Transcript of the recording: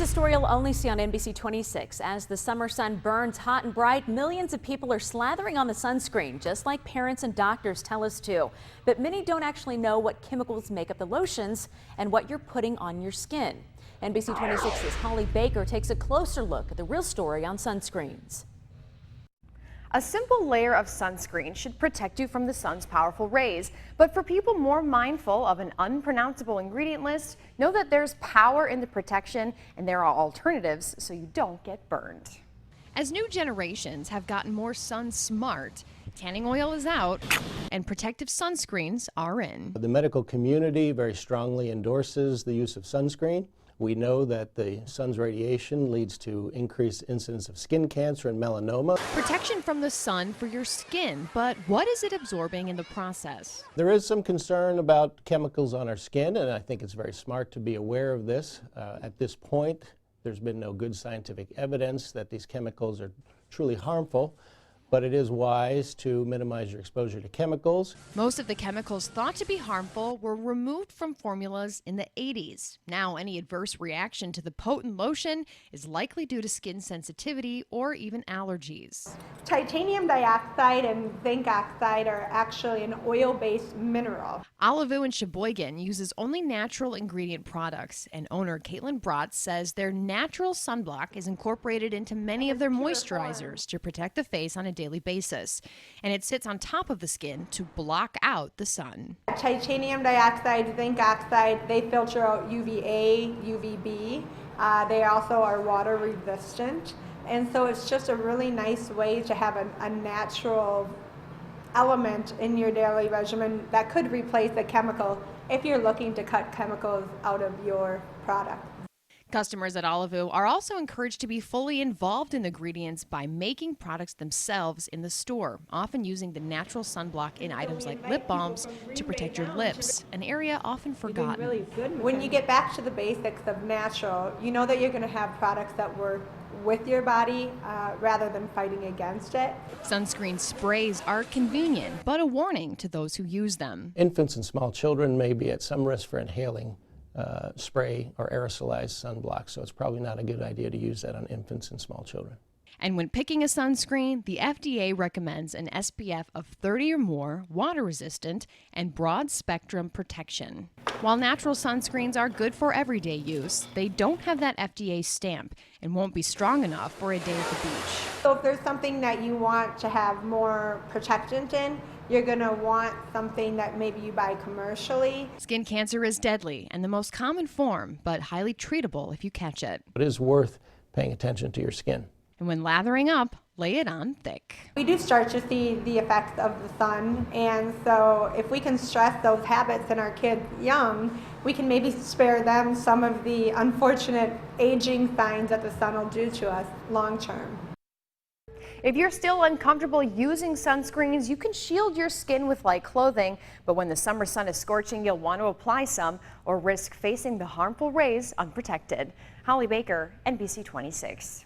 It's a story you'll only see on NBC 26. As the summer sun burns hot and bright, millions of people are slathering on the sunscreen, just like parents and doctors tell us to. But many don't actually know what chemicals make up the lotions and what you're putting on your skin. NBC 26's Holly Baker takes a closer look at the real story on sunscreens. A simple layer of sunscreen should protect you from the sun's powerful rays. But for people more mindful of an unpronounceable ingredient list, know that there's power in the protection and there are alternatives so you don't get burned. As new generations have gotten more sun smart, tanning oil is out and protective sunscreens are in. The medical community very strongly endorses the use of sunscreen. We know that the sun's radiation leads to increased incidence of skin cancer and melanoma. Protection from the sun for your skin, but what is it absorbing in the process? There is some concern about chemicals on our skin, and I think it's very smart to be aware of this. At this point, there's been no good scientific evidence that these chemicals are truly harmful, but it is wise to minimize your exposure to chemicals. Most of the chemicals thought to be harmful were removed from formulas in the 80s. Now, any adverse reaction to the potent lotion is likely due to skin sensitivity or even allergies. Titanium dioxide and zinc oxide are actually an oil-based mineral. Olivu in Sheboygan uses only natural ingredient products, and owner Caitlin Brotz says their natural sunblock is incorporated into many of their moisturizers to protect the face on a daily basis, and it sits on top of the skin to block out the sun. Titanium dioxide, zinc oxide, they filter out UVA, UVB. They also are water resistant, and so it's just a really nice way to have a natural element in your daily regimen that could replace a chemical if you're looking to cut chemicals out of your product. Customers at Olivu are also encouraged to be fully involved in the ingredients by making products themselves in the store, often using the natural sunblock in items like lip balms to protect your lips, an area often forgotten. When you get back to the basics of natural, you know that you're going to have products that work with your body rather than fighting against it. Sunscreen sprays are convenient, but a warning to those who use them. Infants and small children may be at some risk for inhaling spray or aerosolized sunblock, so it's probably not a good idea to use that on infants and small children. And when picking a sunscreen, the FDA recommends an SPF of 30 or more, water resistant, and broad spectrum protection. While natural sunscreens are good for everyday use, they don't have that FDA stamp and won't be strong enough for a day at the beach. So if there's something that you want to have more protectant in, you're going to want something that maybe you buy commercially. Skin cancer is deadly and the most common form, but highly treatable if you catch it. It is worth paying attention to your skin. And when lathering up, lay it on thick. We do start to see the effects of the sun, and so if we can stress those habits in our kids young, we can maybe spare them some of the unfortunate aging signs that the sun will do to us long term. If you're still uncomfortable using sunscreens, you can shield your skin with light clothing, but when the summer sun is scorching, you'll want to apply some or risk facing the harmful rays unprotected. Holly Baker, NBC 26.